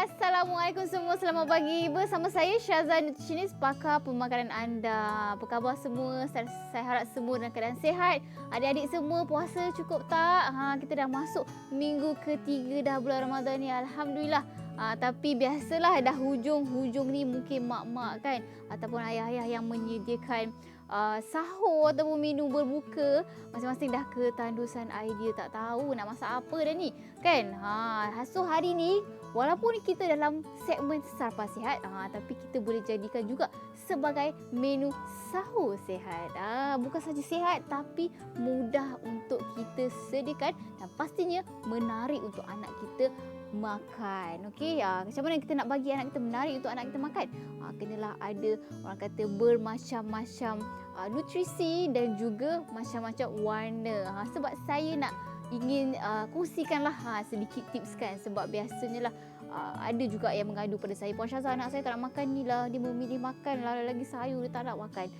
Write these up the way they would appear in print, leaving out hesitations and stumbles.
Assalamualaikum semua, selamat pagi. Bersama saya Syazah, nutritionist, pakar pemakanan anda. Apa khabar semua? Saya harap semua dalam keadaan sihat. Adik-adik semua puasa cukup tak? Kita dah masuk minggu ketiga dah bulan Ramadan ni, Alhamdulillah. Tapi biasalah dah hujung-hujung ni mungkin mak-mak kan ataupun ayah-ayah yang menyediakan sahur ataupun minum berbuka, masing-masing dah ketandusan idea, tak tahu nak masak apa dah ni kan. So hari ni walaupun kita dalam segmen sarapan sihat, tapi kita boleh jadikan juga sebagai menu sahur sihat. Bukan saja sihat tapi mudah untuk kita sediakan dan pastinya menarik untuk anak kita makan. Okey, macam mana kita nak bagi anak kita menarik untuk anak kita makan? Kenalah ada orang kata bermacam-macam nutrisi dan juga macam-macam warna. Sebab saya nak ingin kongsikanlah sedikit tips kan, sebab biasanya lah ada juga yang mengadu pada saya, Puan Syazah, anak saya tak nak makan ni lah, dia memilih makan lah lagi sayur, dia tak nak makan.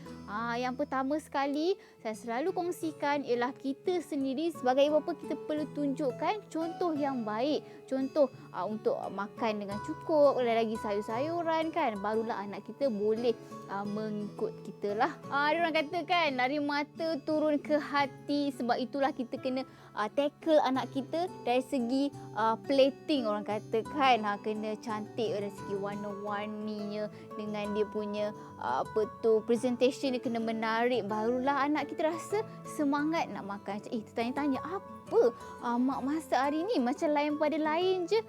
Yang pertama sekali saya selalu kongsikan ialah kita sendiri sebagai ibu bapa, kita perlu tunjukkan contoh yang baik, contoh untuk makan dengan cukup, lagi sayur-sayuran kan, barulah anak kita boleh mengikut kita lah. Ada orang kata kan, dari mata turun ke hati, sebab itulah kita kena tackle anak kita dari segi plating, orang kata kan, kena cantik dari segi warna-warninya, dengan dia punya presentation dia kena menarik, barulah anak kita rasa semangat nak makan. Tertanya-tanya, apa mak masak hari ni macam lain pada lain je.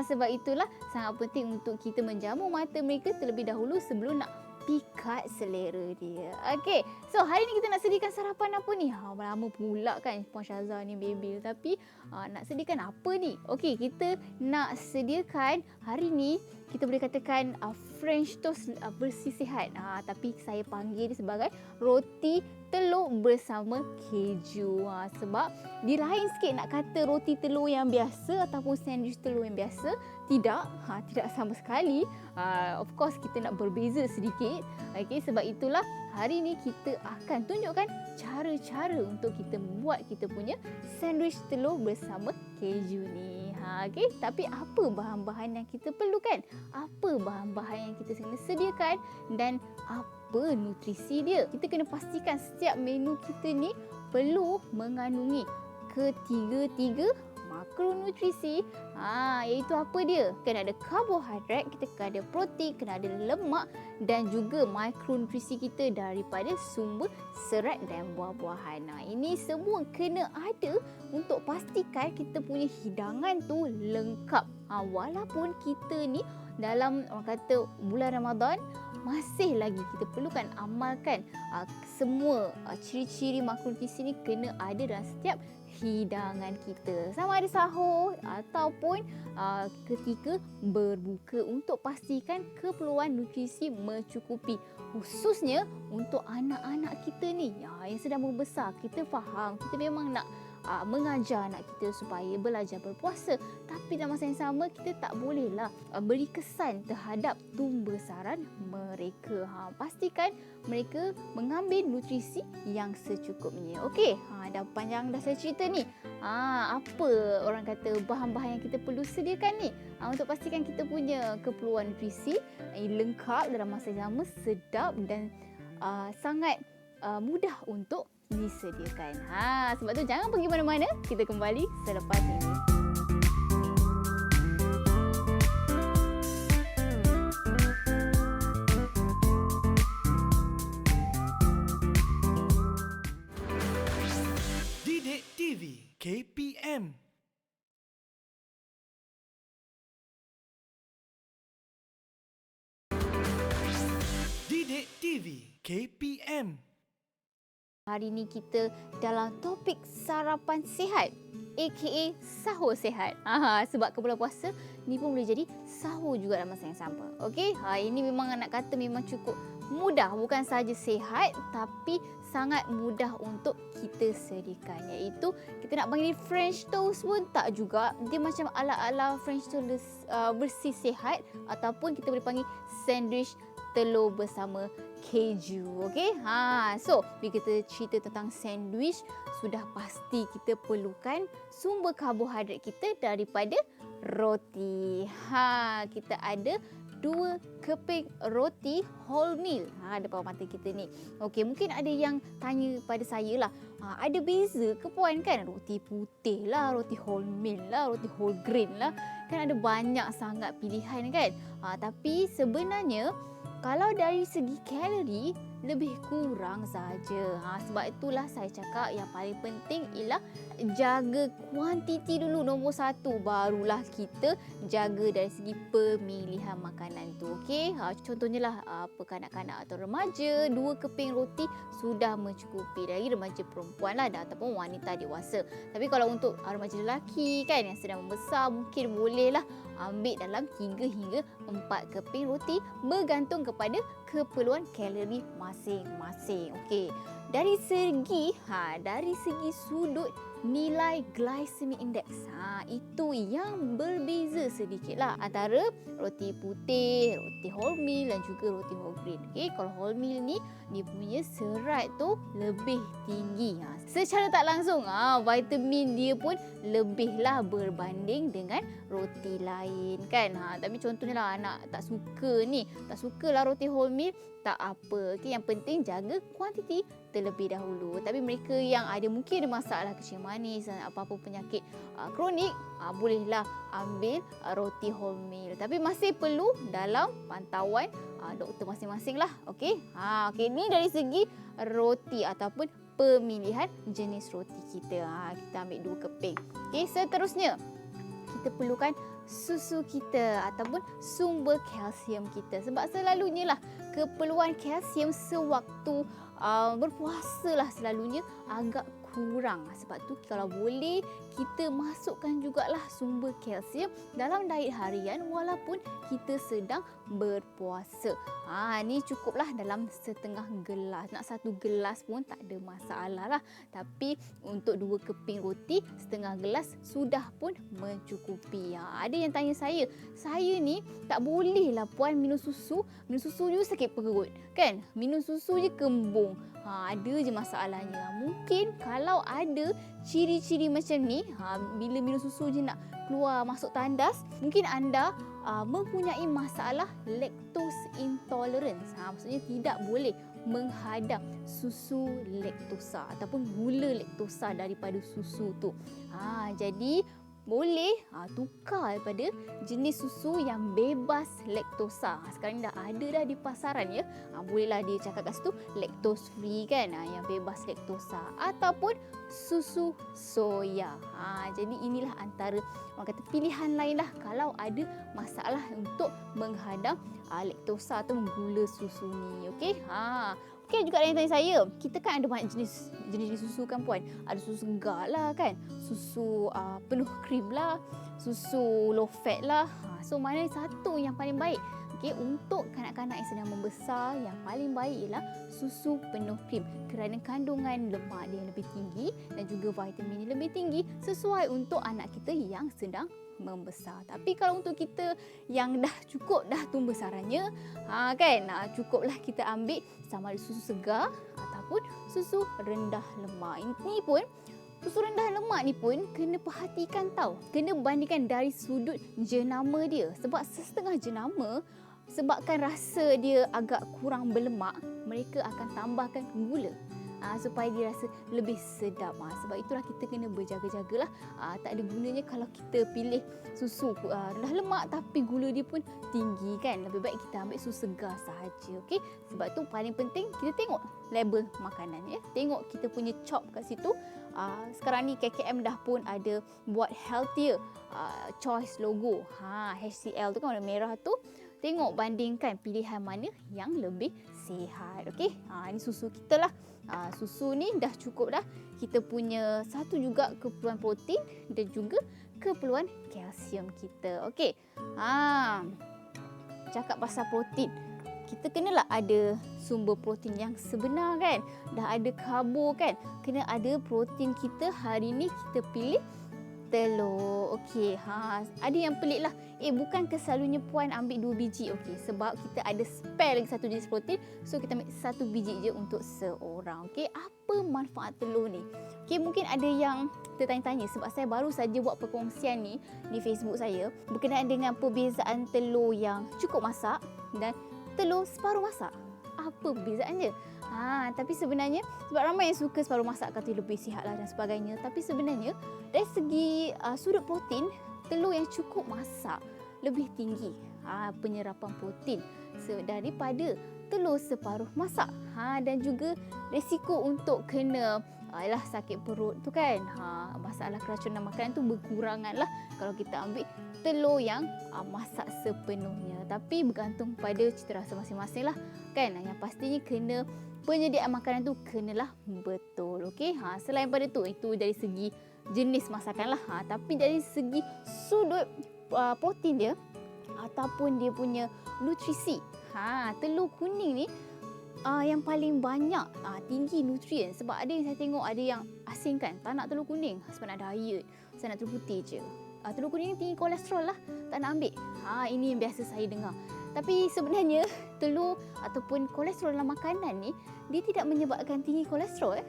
Sebab itulah sangat penting untuk kita menjamu mata mereka terlebih dahulu sebelum nak pikat selera dia. Okey, so hari ni kita nak sediakan sarapan apa ni? Lama pula kan Puan Syazah ni bebel, tapi nak sediakan apa ni? Okey, kita nak sediakan hari ni, kita boleh katakan French toast bersih sihat. Tapi saya panggil dia sebagai roti telur bersama keju. Sebab dia lain sikit nak kata roti telur yang biasa ataupun sandwich telur yang biasa. Tidak sama sekali. Of course kita nak berbeza sedikit. Okay, sebab itulah hari ni kita akan tunjukkan cara-cara untuk kita buat kita punya sandwich telur bersama keju ni. Okay, tapi apa bahan-bahan yang kita perlukan? Apa bahan-bahan yang kita kena sediakan dan apa nutrisi dia? Kita kena pastikan setiap menu kita ni perlu mengandungi ketiga-tiga makronutrisi. Iaitu apa dia? Kena ada karbohidrat, kita kena ada protein, kena ada lemak dan juga makronutrisi kita daripada sumber serat dan buah-buahan. Ini semua kena ada untuk pastikan kita punya hidangan tu lengkap. Walaupun kita ni dalam orang kata bulan Ramadan, masih lagi kita perlukan amalkan semua ciri-ciri makronutrisi ni kena ada dalam setiap hidangan kita, sama ada sahur ataupun ketika berbuka, untuk pastikan keperluan nutrisi mencukupi, khususnya untuk anak-anak kita ni yang sedang membesar. Kita faham, kita memang nak mengajar anak kita supaya belajar berpuasa, tapi dalam masa yang sama kita tak bolehlah beri kesan terhadap tumbesaran mereka. Pastikan mereka mengambil nutrisi yang secukupnya. Okey, dah panjang dah saya cerita ni. Apa orang kata bahan-bahan yang kita perlu sediakan ni untuk pastikan kita punya keperluan nutrisi lengkap dalam masa yang sama, sedap dan sangat mudah untuk disediakan. Sebab tu jangan pergi mana-mana. Kita kembali selepas ini. Didik TV KPM. Didik TV KPM. Hari ni kita dalam topik sarapan sihat, aka sahur sihat. Sebab ke bulan puasa ni pun boleh jadi sahur juga dalam masa yang sama. Okey, ini memang nak kata memang cukup mudah, bukan sahaja sihat tapi sangat mudah untuk kita sediakan. Iaitu kita nak panggil French toast pun tak juga, dia macam ala-ala French toast bersih sihat, ataupun kita boleh panggil sandwich telur bersama keju. Okey. So bila kita cerita tentang sandwich, sudah pasti kita perlukan sumber karbohidrat kita daripada roti. Kita ada 2 keping roti wholemeal depan mata kita ni. Okey, mungkin ada yang tanya pada saya lah, ada beza ke puan kan? Roti putih lah, roti wholemeal lah, roti whole grain lah. Kan ada banyak sangat pilihan kan? Tapi sebenarnya kalau dari segi kalori lebih kurang saja. Sebab itulah saya cakap yang paling penting ialah jaga kuantiti dulu, nombor 1. Barulah kita jaga dari segi pemilihan makanan tu. Okey, contohnya lah kanak-kanak atau remaja, 2 keping roti sudah mencukupi. Dari remaja perempuan lah ataupun wanita dewasa. Tapi kalau untuk remaja lelaki kan yang sedang membesar, mungkin bolehlah ambil dalam 3 hingga 4 keping roti bergantung kepada keperluan kalori masing-masing. Okey. Dari segi sudut nilai glycemic index, itu yang berbeza sedikitlah antara roti putih, roti wholemeal dan juga roti whole grain. Okey, kalau wholemeal ni dia punya serat tu lebih tinggi. Secara tak langsung vitamin dia pun lebihlah berbanding dengan roti lain kan. Tapi contohnya lah anak tak sukalah roti wholemeal, tak apa. Okey, yang penting jaga kuantiti terlebih dahulu. Tapi mereka yang mungkin ada masalah kecil manis dan apa-apa penyakit kronik, bolehlah ambil roti wholemeal. Tapi masih perlu dalam pantauan doktor masing-masing lah. Okey. Okey, ni dari segi roti ataupun pemilihan jenis roti kita. Kita ambil 2 keping. Okey, seterusnya kita perlukan susu kita ataupun sumber kalsium kita. Sebab selalunya lah keperluan kalsium sewaktu berpuasa lah selalunya agak kurang. Sebab tu kalau boleh kita masukkan jugalah sumber kalsium dalam diet harian walaupun kita sedang berpuasa. Ni cukuplah dalam setengah gelas. Nak 1 gelas pun tak ada masalah lah. Tapi untuk 2 keping roti, setengah gelas sudah pun mencukupi. Ada yang tanya saya ni tak boleh lah puan minum susu je sakit perut kan? Minum susu je kembung. Ada je masalahnya. Mungkin kalau ada ciri-ciri macam ni, bila minum susu je nak keluar masuk tandas, mungkin anda mempunyai masalah lactose intolerance. Maksudnya tidak boleh menghadam susu laktosa ataupun gula laktosa daripada susu tu. Jadi boleh tukar daripada jenis susu yang bebas laktosa. Sekarang dah ada dah di pasaran ya. Bolehlah dia cakap kat situ lactose free kan, yang bebas laktosa ataupun susu soya. Jadi inilah antara orang kata pilihan lain lah kalau ada masalah untuk menghadam laktosa atau gula susu ni. Okey. Okey, juga ada yang tanya saya, kita kan ada banyak jenis susu kan puan. Ada susu segar lah kan, susu penuh krim lah, susu low fat lah. So mana satu yang paling baik? Okey, untuk kanak-kanak yang sedang membesar, yang paling baik ialah susu penuh krim kerana kandungan lemak dia lebih tinggi dan juga vitamin dia lebih tinggi sesuai untuk anak kita yang sedang membesar. Tapi kalau untuk kita yang dah cukup dah tumbuh besarannya, cukuplah kita ambil sama ada susu segar ataupun susu rendah lemak. Ini pun susu rendah lemak ni pun kena perhatikan tau. Kena bandingkan dari sudut jenama dia. Sebab setengah jenama, sebabkan rasa dia agak kurang berlemak, mereka akan tambahkan gula supaya dia rasa lebih sedap. Sebab itulah kita kena berjaga-jagalah. Tak ada gunanya kalau kita pilih susu rendah lemak tapi gula dia pun tinggi kan. Lebih baik kita ambil susu segar sahaja. Okey. Sebab tu paling penting kita tengok label makanan ya. Tengok kita punya chop kat situ. Sekarang ni KKM dah pun ada buat healthier choice logo. HCL tu kan warna merah tu. Tengok bandingkan pilihan mana yang lebih sihat. Okey. Ini susu kita lah. Susu ni dah cukup dah. Kita punya satu juga keperluan protein dan juga keperluan kalsium kita. Okey. Cakap pasal protein. Kita kenalah ada sumber protein yang sebenar kan. Dah ada karbo kan. Kena ada protein kita hari ni kita pilih telur. Okey, ada yang pelik lah. Bukan selalunya puan ambil 2 biji. Okey, sebab kita ada spare lagi 1 jenis protein. So, kita ambil 1 biji je untuk seorang. Okey, apa manfaat telur ni? Okey, mungkin ada yang tertanya-tanya sebab saya baru saja buat perkongsian ni di Facebook saya berkenaan dengan perbezaan telur yang cukup masak dan telur separuh masak. Apa perbezaannya? Tapi sebenarnya sebab ramai yang suka separuh masak kata lebih sihatlah dan sebagainya. Tapi sebenarnya dari segi sudut protein, telur yang cukup masak lebih tinggi penyerapan protein daripada telur separuh masak. Dan juga risiko untuk kena sakit perut tu kan. Masalah keracunan makanan tu berkurangan lah kalau kita ambil telur yang masak sepenuhnya. Tapi bergantung pada citarasa masing-masing lah kan. Yang pastinya kena penyediaan makanan tu kenalah betul. Okey. Selain pada tu, itu dari segi jenis masakan lah. Tapi dari segi sudut protein dia ataupun dia punya nutrisi. Telur kuning ni yang paling banyak tinggi nutrien. Sebab ada yang saya tengok ada yang asingkan, tak nak telur kuning sebab nak diet, saya nak telur putih je. Telur kuning ni tinggi kolesterol lah, tak nak ambil. Ini yang biasa saya dengar. Tapi sebenarnya telur ataupun kolesterol dalam makanan ni dia tidak menyebabkan tinggi kolesterol.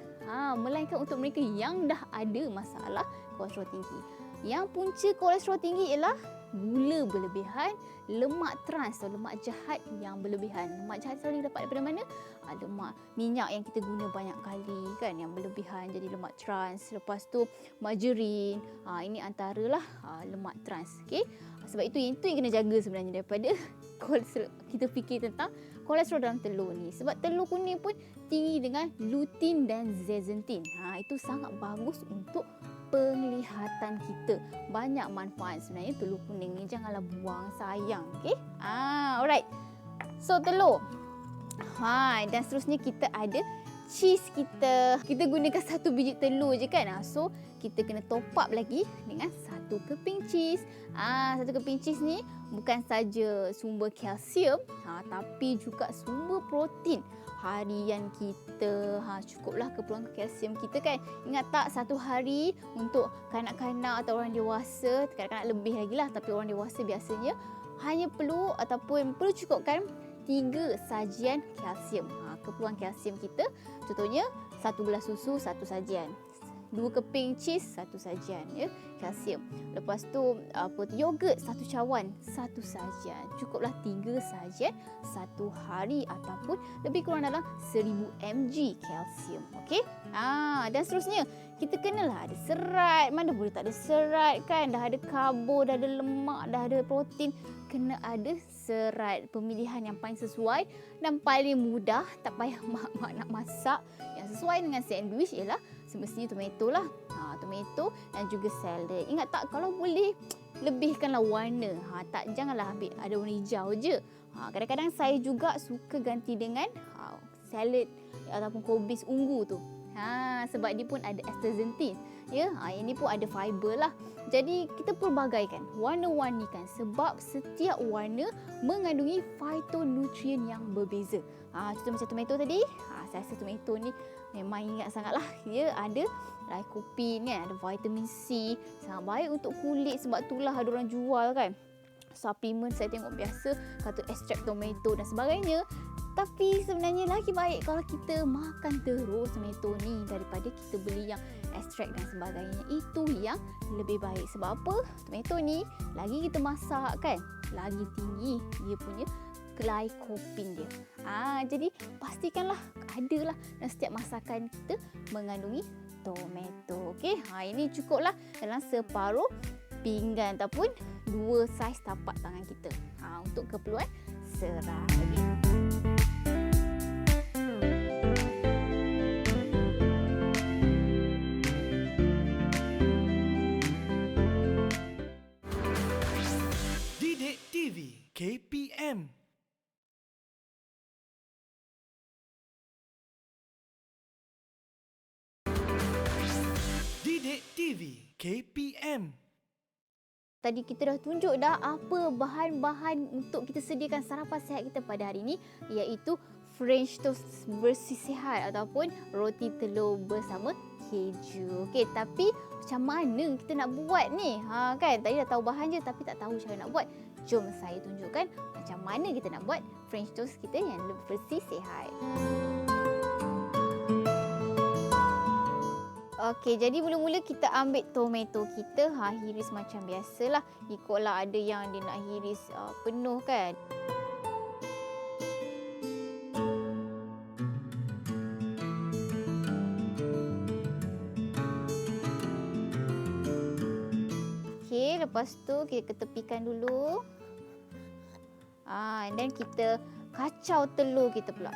Melainkan untuk mereka yang dah ada masalah kolesterol tinggi. Yang punca kolesterol tinggi ialah gula berlebihan, lemak trans atau lemak jahat yang berlebihan. Lemak jahat selalu dapat daripada mana? Lemak minyak yang kita guna banyak kali kan, yang berlebihan jadi lemak trans. Lepas tu margarin, ini antaralah lemak trans. Okey. Sebab itu yang kena jaga sebenarnya daripada kolesterol. Kita fikir tentang kolesterol dalam telur ni. Sebab telur kuning pun tinggi dengan lutein dan zeaxanthin. Itu sangat bagus untuk penglihatan kita. Banyak manfaat sebenarnya telur kuning ni. Janganlah buang, sayang. Okey. Alright. So telur. Dan seterusnya kita ada cheese kita. Kita gunakan 1 biji telur je kan. So kita kena top up lagi dengan 1 keping cheese. 1 keping cheese ni bukan saja sumber kalsium, tapi juga sumber protein harian kita. Cukuplah keperluan kalsium kita kan. Ingat tak, satu hari untuk kanak-kanak atau orang dewasa, kanak-kanak lebih lagi lah, tapi orang dewasa biasanya hanya perlu ataupun perlu cukupkan 3 sajian kalsium. Keperluan kalsium kita contohnya 1 gelas susu 1 sajian, 2 keping cheese 1 sajian ya, kalsium. Lepas tu yogurt 1 cawan 1 sajian. Cukuplah 3 sajian satu hari ataupun lebih kurang dalam 1000 mg kalsium. Okey. Dan seterusnya kita kenalah ada serat. Mana boleh tak ada serat kan? Dah ada karbo, dah ada lemak, dah ada protein, kena ada serat. Pemilihan yang paling sesuai dan paling mudah, tak payah mak-mak nak masak, yang sesuai dengan sandwich ialah semestinya tomato lah. Tomato dan juga salad. Ingat tak, kalau boleh lebihkanlah warna. Janganlah ambil ada warna hijau je. Kadang-kadang saya juga suka ganti dengan salad ataupun kobis ungu tu. Sebab dia pun ada astaxanthin. Ya, ini pun ada fiber lah. Jadi kita pelbagaikan, warna-warnikan sebab setiap warna mengandungi phytonutrien yang berbeza. Contoh macam tomato tadi, saya rasa tomato ni memang ingat sangatlah. Ya, ada lycopene kan, ada vitamin C, sangat baik untuk kulit. Sebab itulah ada orang jual kan suplemen, saya tengok biasa kata ekstrak tomato dan sebagainya. Tapi sebenarnya lagi baik kalau kita makan terus tomato ni daripada kita beli yang ekstrak dan sebagainya. Itu yang lebih baik. Sebab apa? Tomato ni lagi kita masak kan, lagi tinggi dia punya glycopene dia. Jadi pastikanlah adalah dalam setiap masakan kita mengandungi tomato. Okey, ini cukuplah dalam separuh pinggan ataupun 2 saiz tapak tangan kita. Untuk keperluan serat. Didik TV KPM. Didik TV KPM. Tadi kita dah tunjuk dah apa bahan-bahan untuk kita sediakan sarapan sihat kita pada hari ini, iaitu French toast bersih sihat ataupun roti telur bersama keju. Okey, tapi macam mana kita nak buat ni? Kan tadi dah tahu bahan je tapi tak tahu cara nak buat. Jom saya tunjukkan macam mana kita nak buat French toast kita yang bersih sihat. Okey, jadi mula-mula kita ambil tomato kita, hiris macam biasalah. Ikutlah, ada yang dia nak hiris penuh kan. Okey, lepas tu kita ketepikan dulu. And then kita kacau telur kita pula.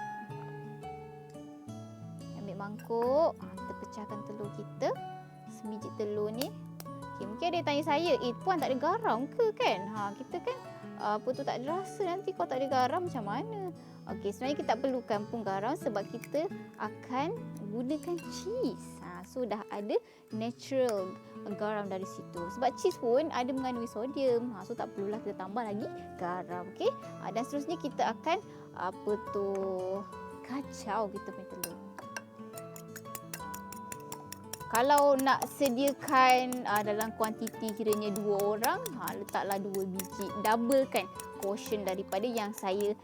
Ambil mangkuk, kita pecahkan telur kita. Sebiji telur ni. Okay, mungkin ada yang tanya saya, Puan tak ada garam ke kan? Kita kan tak ada rasa, nanti kalau tak ada garam macam mana? Okey, sebenarnya kita tak perlukan pun garam sebab kita akan gunakan cheese. So dah ada natural garam dari situ. Sebab cheese pun ada mengandungi sodium. So tak perlulah kita tambah lagi garam. Okey. Dan seterusnya kita akan kacau kita punya telur. Kalau nak sediakan dalam kuantiti kiranya 2 orang, letaklah 2 biji. Doublekan portion daripada yang saya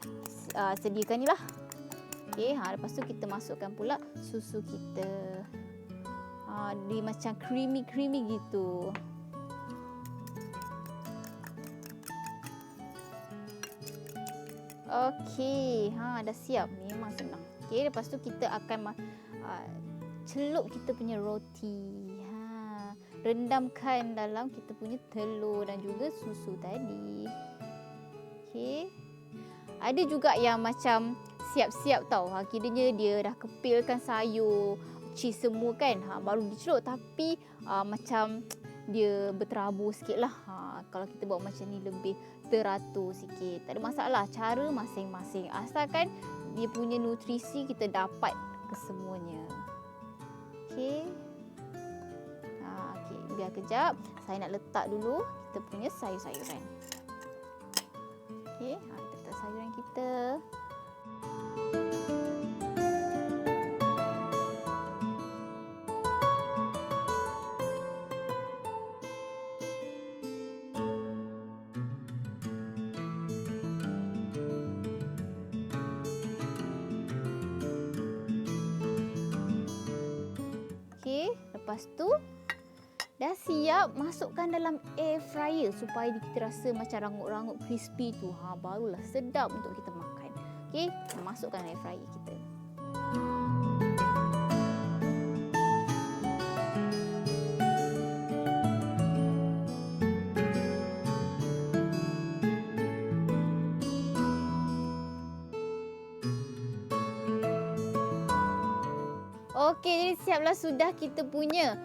sediakan ni lah. Okey, lepas tu kita masukkan pula susu kita. Dia macam creamy gitu. Okey, dah siap. Memang senang. Okey, lepas tu kita akan celup kita punya roti. Rendamkan dalam kita punya telur dan juga susu tadi. Okey. Ada juga yang macam siap-siap tau. Kiranya dia dah kepilkan sayur, cheese semua kan, baru dicelup, tapi macam dia berterabur sikit lah. Kalau kita buat macam ni lebih teratur sikit, tak ada masalah, cara masing-masing, asalkan dia punya nutrisi kita dapat kesemuanya. Okey. Okey, biar kejap saya nak letak dulu kita punya sayur-sayuran. Okey, kita letak sayuran kita. Okey, lepas tu dah siap, masukkan dalam air fryer supaya kita rasa macam rangup-rangup crispy tu. Barulah sedap untuk kita makan. Okey, masukkan air fryer kita. Okey, jadi siaplah sudah kita punya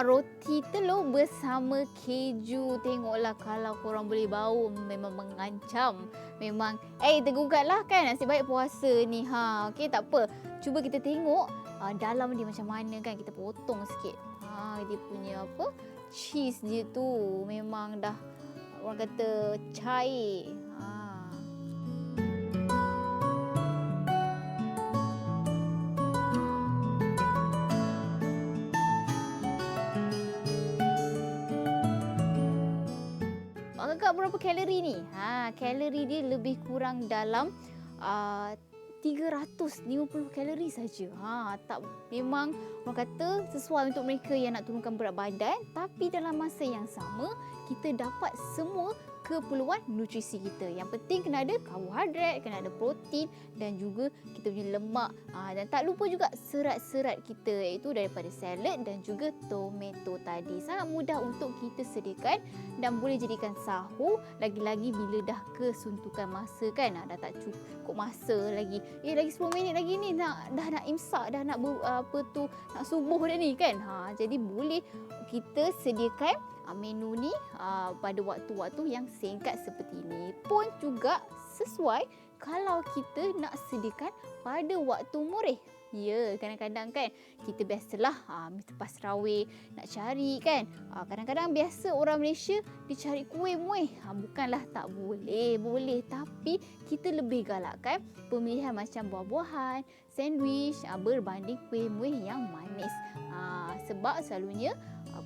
roti telur bersama keju. Tengoklah, kalau korang boleh bau memang mengancam. Memang tergugatlah kan, nasib baik puasa ni. Okey, tak apa. Cuba kita tengok dalam dia macam mana kan. Kita potong sikit. Dia punya cheese dia tu memang dah orang kata cair. Kakak berapa kalori ni? Kalori dia lebih kurang dalam 350 kalori saja. Tak, memang orang kata sesuai untuk mereka yang nak turunkan berat badan, tapi dalam masa yang sama kita dapat semua keperluan nutrisi kita. Yang penting kena ada karbohidrat, kena ada protein dan juga kita punya lemak. Dan tak lupa juga serat-serat kita, iaitu daripada salad dan juga tomato tadi. Sangat mudah untuk kita sediakan dan boleh jadikan sahur, lagi-lagi bila dah kesuntukan masa kan. Dah tak cukup masa lagi. Lagi 10 minit lagi ni dah nak imsak, dah nak nak subuh dah ni kan. Jadi boleh kita sediakan menu ni pada waktu-waktu yang singkat seperti ini. Pun juga sesuai kalau kita nak sediakan pada waktu murid. Ya, kadang-kadang kan kita biasalah lepas terawih nak cari kan. Kadang-kadang biasa orang Malaysia dia cari kuih muih. Bukanlah tak boleh, boleh. Tapi kita lebih galakkan pemilihan macam buah-buahan, sandwich berbanding kuih muih yang manis. Sebab selalunya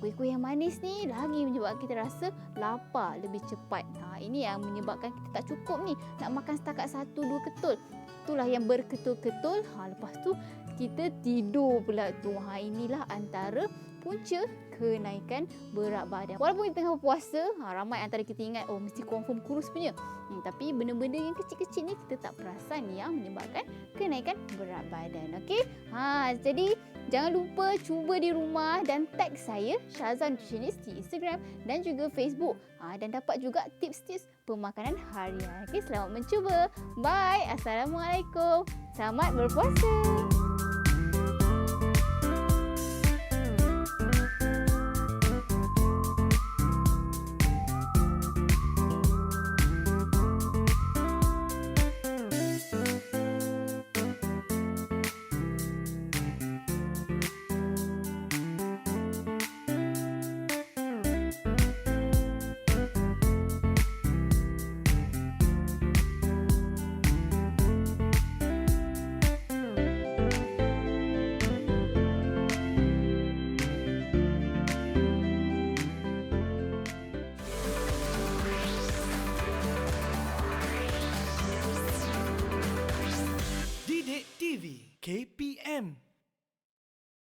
kuih-kuih yang manis ni lagi menyebabkan kita rasa lapar lebih cepat. Ini yang menyebabkan kita tak cukup ni. Nak makan setakat 1-2 ketul. Itulah yang berketul-ketul. Lepas tu kita tidur pula tu. Inilah antara punca kenaikan berat badan. Walaupun kita tengah berpuasa, ramai antara kita ingat mesti confirm kurus punya. Tapi benda-benda yang kecil-kecil ni kita tak perasan yang menyebabkan kenaikan berat badan. Okey? Jadi jangan lupa cuba di rumah dan tag saya Syazah Nutritionist di Instagram dan juga Facebook. Dan dapat juga tips-tips pemakanan harian. Okey, selamat mencuba. Bye. Assalamualaikum. Selamat berpuasa. Didik TV KPM